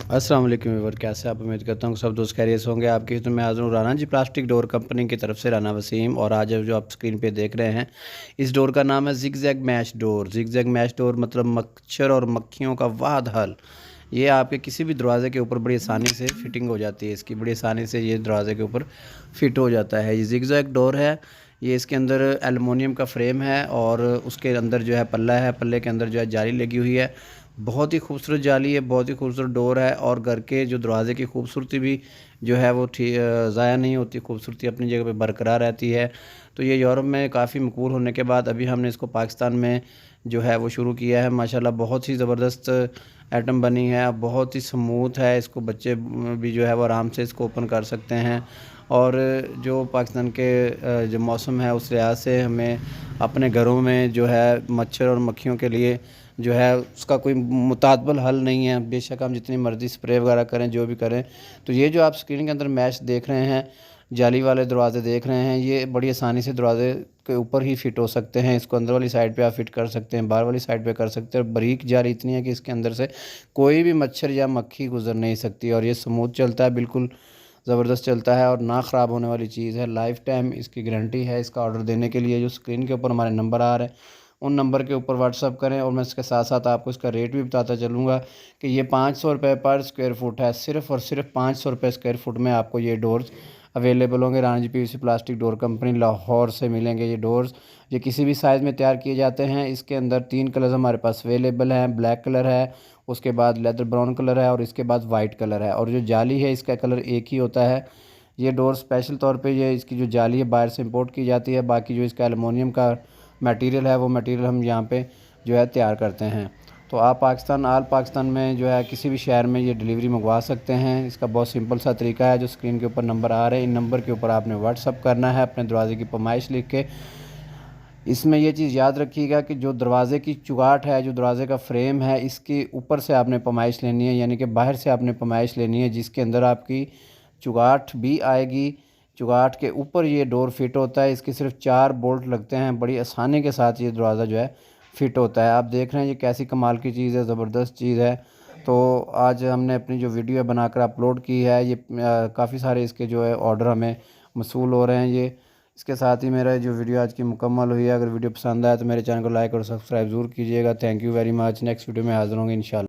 अस्सलाम वालेकुम व्यूअर, कैसे आप? उम्मीद करता हूँ कि सब दोस्त खैरियत से होंगे। आपकी खिदमत में हाज़िर हूँ राना जी प्लास्टिक डोर कंपनी की तरफ से, राना वसीम। और आज जो आप स्क्रीन पे देख रहे हैं, इस डोर का नाम है zig zag mesh door. Zig zag mesh door मतलब मच्छर और मक्खियों का वाद हल। ये आपके किसी भी दरवाज़े के ऊपर बड़ी आसानी से फिटिंग हो जाती है। इसकी बड़ी आसानी से ये दरवाज़े के ऊपर फिट हो जाता है। ये जिग जैग डोर है। ये इसके अंदर एलुमिनियम का फ्रेम है और उसके अंदर जो है पल्ला है, पल्ले के अंदर जो है जाली लगी हुई है। बहुत ही खूबसूरत जाली है, बहुत ही खूबसूरत डोर है। और घर के जो दरवाज़े की खूबसूरती भी जो है वो ज़ाया नहीं होती, खूबसूरती अपनी जगह पे बरकरार रहती है। तो ये यूरोप में काफ़ी मकबूल होने के बाद अभी हमने इसको पाकिस्तान में जो है वो शुरू किया है। माशाल्लाह बहुत ही ज़बरदस्त आइटम बनी है, बहुत ही स्मूथ है। इसको बच्चे भी जो है वो आराम से इसको ओपन कर सकते हैं। और जो पाकिस्तान के जो मौसम है उस लिहाज से हमें अपने घरों में जो है मच्छर और मक्खियों के लिए जो है उसका कोई मुतादबल हल नहीं है। बेशक हम जितनी मर्ज़ी स्प्रे वगैरह करें, जो भी करें। तो ये जो आप स्क्रीन के अंदर मैश देख रहे हैं, जाली वाले दरवाज़े देख रहे हैं, ये बड़ी आसानी से दरवाज़े के ऊपर ही फ़िट हो सकते हैं। इसको अंदर वाली साइड पे आप फ़िट कर सकते हैं, बाहर वाली साइड पे कर सकते हैं। और बारीक जाली इतनी है कि इसके अंदर से कोई भी मच्छर या मक्खी गुजर नहीं सकती। और ये स्मूथ चलता है, बिल्कुल ज़बरदस्त चलता है और ना ख़राब होने वाली चीज़ है। लाइफ़ टाइम इसकी गारंटी है। इसका ऑर्डर देने के लिए जो स्क्रीन के ऊपर हमारे नंबर आ रहे हैं, उन नंबर के ऊपर व्हाट्सअप करें। और मैं इसके साथ साथ आपको इसका रेट भी बताता चलूँगा कि ये 500 रुपये पर स्क्वायर फुट है। सिर्फ़ और सिर्फ 500 रुपये स्क्वायर फुट में आपको ये डोर्स अवेलेबल होंगे। Rana ji PVC plastic door company Lahore से मिलेंगे ये डोर्स। ये किसी भी साइज़ में तैयार किए जाते हैं। इसके अंदर 3 कलर्स हमारे पास अवेलेबल हैं। ब्लैक कलर है, उसके बाद लेदर ब्राउन कलर है और इसके बाद वाइट कलर है। और जो जाली है इसका कलर एक ही होता है। ये डोर स्पेशल तौर पे ये इसकी जो जाली है बाहर से इंपोर्ट की जाती है। बाकी जो इसका एलुमिनियम का मटेरियल है वो मटेरियल हम यहाँ पे जो है तैयार करते हैं। तो आप पाकिस्तान में जो है किसी भी शहर में ये डिलीवरी मंगवा सकते हैं। इसका बहुत सिंपल सा तरीका है। जो स्क्रीन के ऊपर नंबर आ रहे हैं, इन नंबर के ऊपर आपने व्हाट्सअप करना है अपने दरवाजे की फरमाइश लिख के। इसमें ये चीज़ याद रखिएगा कि जो दरवाज़े की चुगाट है, जो दरवाज़े का फ्रेम है, इसके ऊपर से आपने फरमाइश लेनी है, यानी कि बाहर से आपने फरमाइश लेनी है, जिसके अंदर आपकी चुगाट भी आएगी। चुगाट के ऊपर ये डोर फिट होता है। इसके सिर्फ 4 बोल्ट लगते हैं। बड़ी आसानी के साथ ये दरवाज़ा जो है फिट होता है। आप देख रहे हैं ये कैसी कमाल की चीज़ है, ज़बरदस्त चीज़ है। तो आज हमने अपनी जो वीडियो बनाकर अपलोड की है, ये काफ़ी सारे इसके जो है ऑर्डर हमें मसूल हो रहे हैं। ये इसके साथ ही मेरा जो वीडियो आज की मुकम्मल हुई है। अगर वीडियो पसंद आया तो मेरे चैनल को लाइक और सब्सक्राइब ज़रूर कीजिएगा। Thank you very much. Next video में हाज़िर होंगे इंशाल्लाह।